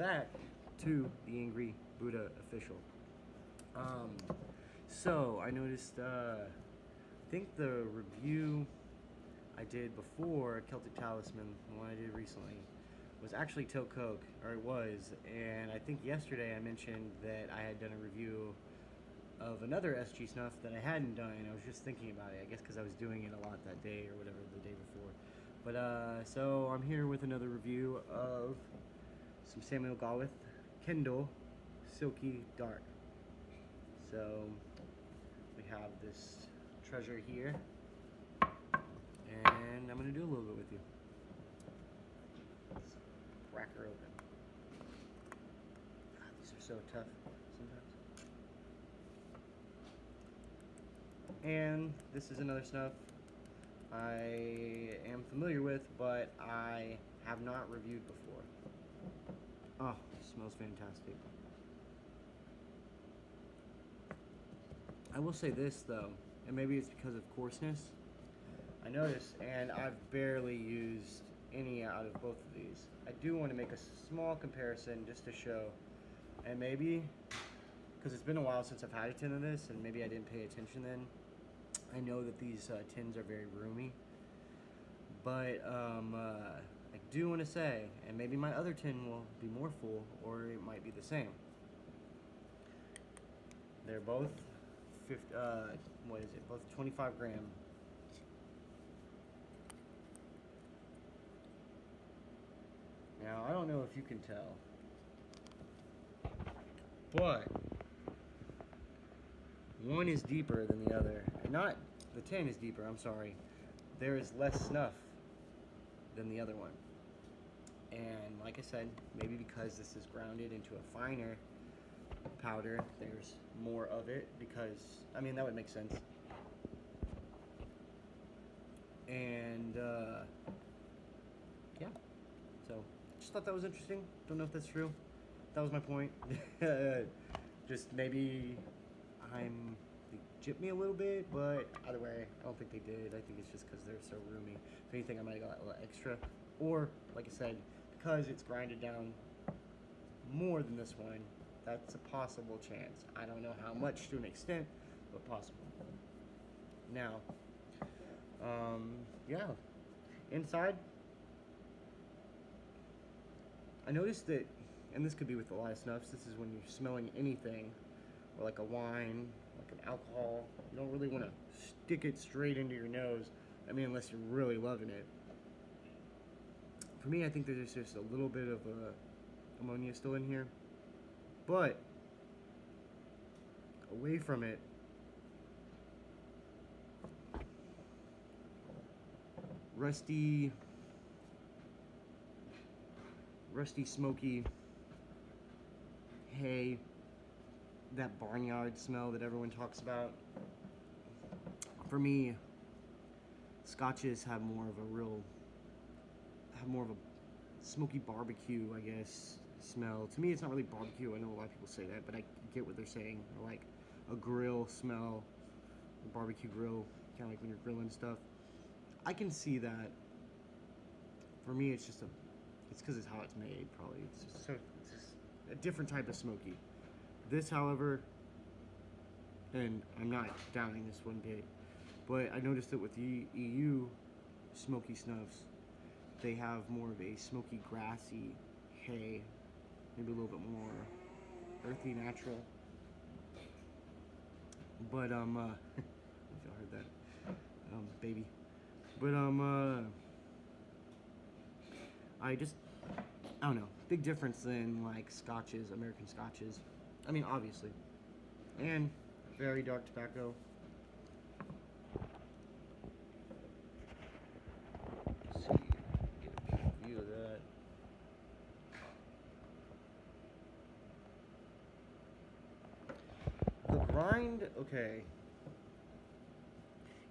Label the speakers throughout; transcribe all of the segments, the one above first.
Speaker 1: back to the Angry Buddha official. So I noticed, I think the review I did before Celtic Talisman, the one I did recently, was actually Till Coke, or it was, and I think yesterday I mentioned that I had done a review of another SG Snuff that I hadn't done. I was just thinking about it, I guess because I was doing it a lot that day or whatever, the day before. But, so I'm here with another review of some Samuel Gawith Kendal Silky Dark. So we have this treasure here, and I'm going to do a little bit with you. Let's crack her open. God, these are so tough sometimes. And this is another snuff I am familiar with, but I have not reviewed before. Oh, it smells fantastic. I will say this though, and maybe it's because of coarseness, I noticed, and I've barely used any out of both of these. I do want to make a small comparison just to show, and maybe, because it's been a while since I've had a tin of this, and maybe I didn't pay attention then. I know that these tins are very roomy, but I do want to say, and maybe my other tin will be more full, or it might be the same. They're both, what is it? Both 25 gram. Now, I don't know if you can tell, but one is deeper than the other. Not, the tin is deeper, I'm sorry. There is less snuff than the other one. And like I said, maybe because this is grounded into a finer powder, there's more of it, because, I mean, that would make sense. And, yeah. So, just thought that was interesting. Don't know if that's true. That was my point. Just maybe they gypped me a little bit, but either way, I don't think they did. I think it's just because they're so roomy. If anything, I might have got a little extra. Or, like I said, because it's grinded down more than this one, that's a possible chance. I don't know how much to an extent, but possible. Now, yeah. Inside, I noticed that, and this could be with a lot of snuffs, this is when you're smelling anything, or like a wine, like an alcohol, you don't really want to stick it straight into your nose. I mean, unless you're really loving it. For me, I think there's just a little bit of ammonia still in here. But, away from it, rusty, smoky hay, that barnyard smell that everyone talks about. For me, scotches have more of a smoky barbecue, I guess, smell. To me, it's not really barbecue. I know a lot of people say that, but I get what they're saying. Or like a grill smell, a barbecue grill, kind of like when you're grilling stuff. I can see that. For me, it's just it's because it's how it's made, probably. It's just a different type of smoky. This, however, and I'm not downing this one bit, but I noticed that with the EU smoky snuffs, they have more of a smoky, grassy hay, maybe a little bit more earthy, natural. But if y'all heard that, baby. But I don't know, big difference than like scotches, American scotches. I mean, obviously, and very dark tobacco. Let's see, get a view of that. The grind, okay.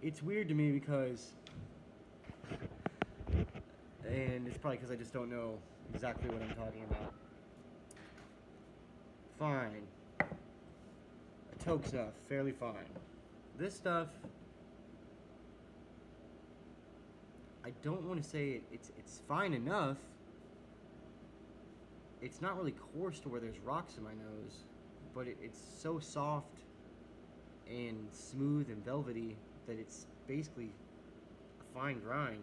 Speaker 1: It's weird to me because, and it's probably because I just don't know exactly what I'm talking about. Fine. A toke snuff, fairly fine. This stuff, I don't want to say it's fine enough, it's not really coarse to where there's rocks in my nose, but it's so soft and smooth and velvety that it's basically a fine grind.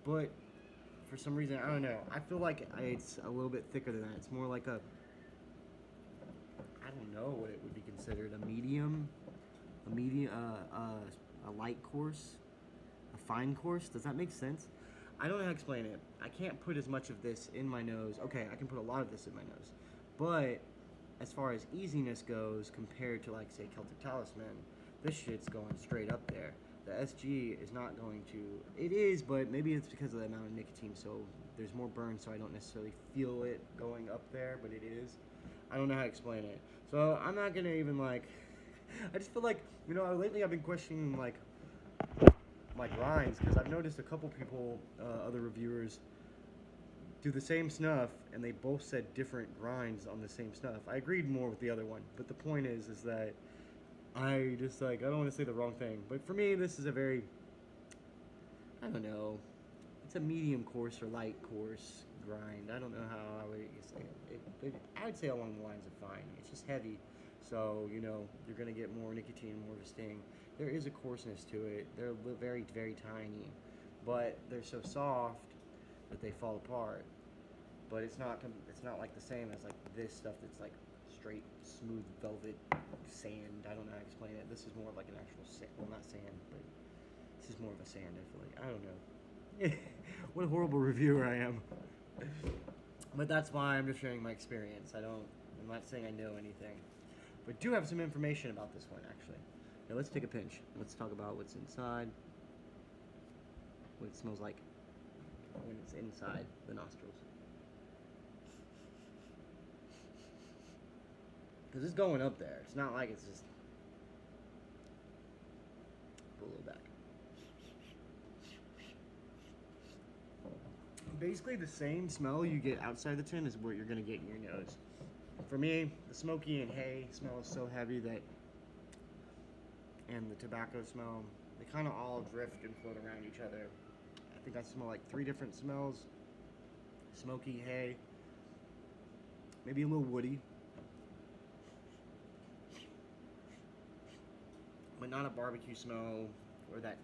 Speaker 1: But for some reason, I don't know. I feel like it's a little bit thicker than that. It's more like I don't know what it would be considered, a light course, a fine course. Does that make sense? I don't know how to explain it. I can't put as much of this in my nose. Okay, I can put a lot of this in my nose. But as far as easiness goes, compared to like say Celtic Talisman, this shit's going straight up there. The SG is not going to, it is, but maybe it's because of the amount of nicotine, so there's more burn, so I don't necessarily feel it going up there, but it is. I don't know how to explain it. So I'm not gonna even like, I just feel like, you know, lately I've been questioning like my grinds, because I've noticed a couple people, other reviewers, do the same snuff, and they both said different grinds on the same snuff. I agreed more with the other one, but the point is that I just like, I don't want to say the wrong thing, but for me, this is a very, I don't know, it's a medium coarse or light coarse grind. I don't know how I would say it. I would say along the lines of fine. It's just heavy, so, you know, you're going to get more nicotine, more of a sting. There is a coarseness to it. They're very, very tiny, but they're so soft that they fall apart. But it's not like the same as like this stuff that's like straight, smooth velvet sand. I don't know how to explain it. This is more like an actual sand. Well, not sand, but this is more of a sand, I feel like. I don't know. What a horrible reviewer I am. But that's why I'm just sharing my experience. I'm not saying I know anything. But do have some information about this one, actually. Now let's take a pinch. Let's talk about what's inside. What it smells like when it's inside the nostrils. Because it's going up there. It's not like it's just... Pull a little back. Basically the same smell you get outside the tin is what you're going to get in your nose. For me, the smoky and hay smell is so heavy that... And the tobacco smell, they kind of all drift and float around each other. I think I smell like 3 different smells. Smoky, hay, maybe a little woody. But not a barbecue smell or that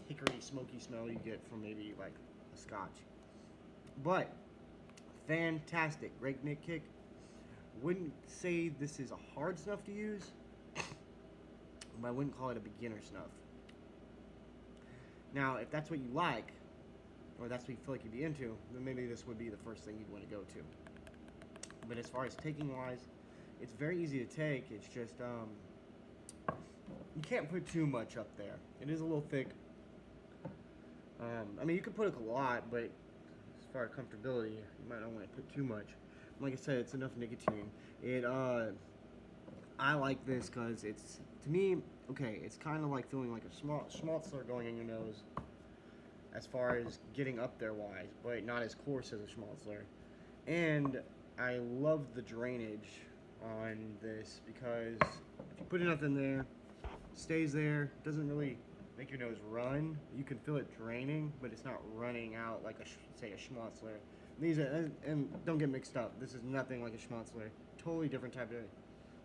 Speaker 1: hickory smoky smell you get from maybe like a scotch. But fantastic, great nick kick. Wouldn't say this is a hard snuff to use, but I wouldn't call it a beginner snuff. Now, if that's what you like, or that's what you feel like you'd be into, then maybe this would be the first thing you'd want to go to. But as far as taking wise, it's very easy to take. It's just you can't put too much up there. It is a little thick. I mean, you could put a lot, but as far as comfortability, you might not want to put too much. Like I said, it's enough nicotine. I like this because it's, to me, okay, it's kind of like feeling like a schmaltzler going in your nose as far as getting up there wise, but not as coarse as a schmaltzler. And I love the drainage on this because if you put enough in there, it stays there, doesn't really make your nose run. You can feel it draining, but it's not running out like say a schmaltzler. These are, and don't get mixed up, this is nothing like a schmaltzler. Totally different type of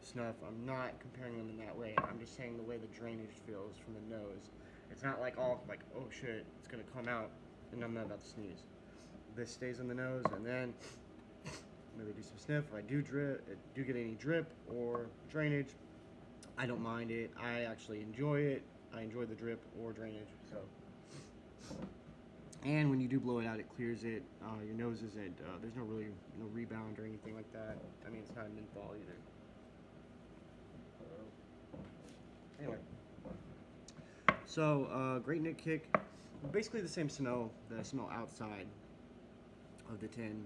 Speaker 1: snuff. I'm not comparing them in that way. I'm just saying the way the drainage feels from the nose. It's not like all like, oh shit, it's gonna come out and I'm not about to sneeze. This stays in the nose, and then maybe do some sniff. If I do get any drip or drainage, I don't mind it. I actually enjoy it. I enjoy the drip or drainage. So, and when you do blow it out, it clears it. Your nose isn't. There's no rebound or anything like that. I mean, it's not a menthol either. Anyway, so great nick kick. Basically the same smell that I smell outside of the tin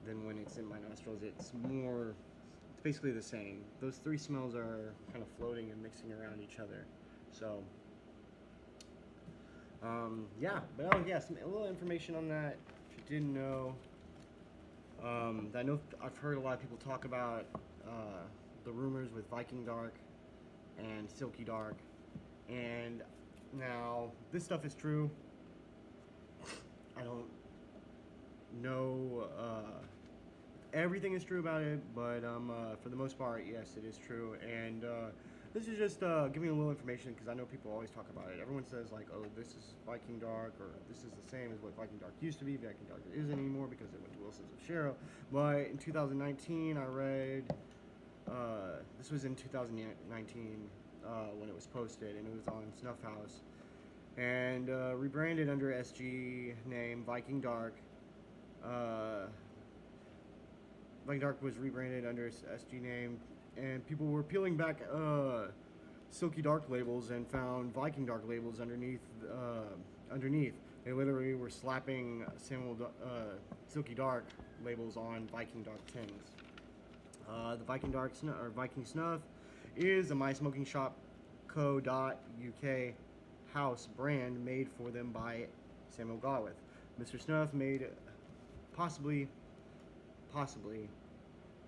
Speaker 1: than when it's in my nostrils. It's basically the same. Those 3 smells are kind of floating and mixing around each other. So, yeah, but a little information on that if you didn't know. I know I've heard a lot of people talk about the rumors with Viking Dark and Silky Dark, and now this stuff is true. know everything is true about it, but for the most part, yes, it is true. And this is just giving a little information because I know people always talk about it. Everyone says like, oh, this is Viking Dark, or this is the same as what Viking Dark used to be. Viking Dark isn't anymore because it went to Wilson's of Shero. But in 2019, I read, this was in 2019 when it was posted, and it was on Snuff House. And rebranded under SG name Viking Dark. Viking Dark was rebranded under SG name, and people were peeling back Silky Dark labels and found Viking Dark labels underneath. They literally were slapping Silky Dark labels on Viking Dark tins. The Viking Dark or Viking Snuff is a mysmokingshop.co.uk house brand made for them by Samuel Gawith. Mr. Snuff made possibly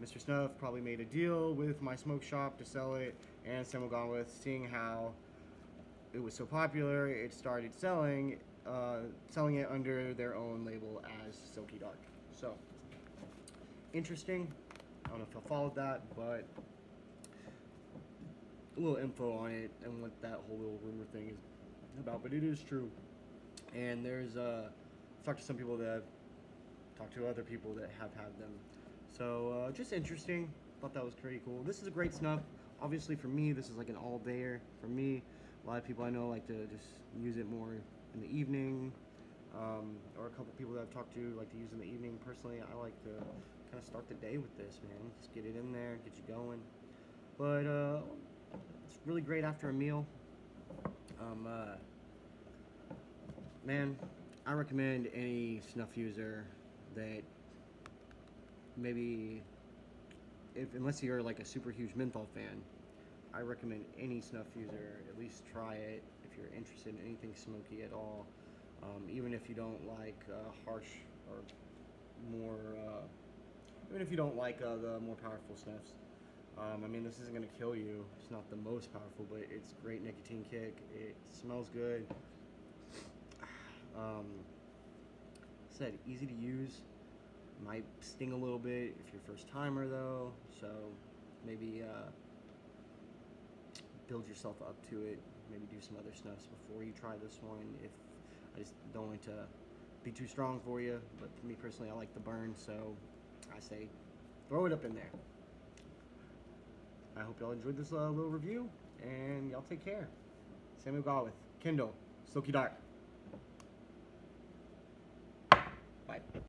Speaker 1: Mr. Snuff probably made a deal with My Smoke Shop to sell it, and Samuel Gawith, seeing how it was so popular, it started selling it under their own label as Silky Dark. So interesting. I don't know if I followed that, but a little info on it and what that whole little rumor thing is about. But it is true. And there's I've talked to some people that have talked to other people that have had them. So just interesting. Thought that was pretty cool. This is a great snuff. Obviously for me, this is like an all-dayer. For me, a lot of people I know like to just use it more in the evening. Or a couple people that I've talked to like to use in the evening. Personally, I like to kind of start the day with this, man. Just get it in there, get you going. But it's really great after a meal. Man, I recommend any snuff user that maybe, unless you're like a super huge menthol fan, I recommend any snuff user at least try it if you're interested in anything smoky at all. Even if you don't like harsh or more, even if you don't like the more powerful snuffs. I mean, this isn't going to kill you. It's not the most powerful, but it's great nicotine kick. It smells good. Said easy to use. Might sting a little bit if you're first timer though. So maybe build yourself up to it. Maybe do some other snuffs before you try this one. If I just don't want it to be too strong for you, but for me personally, I like the burn, so I say throw it up in there. I hope y'all enjoyed this little review, and y'all take care. Samuel Gawith, Kendal, Silky Dark.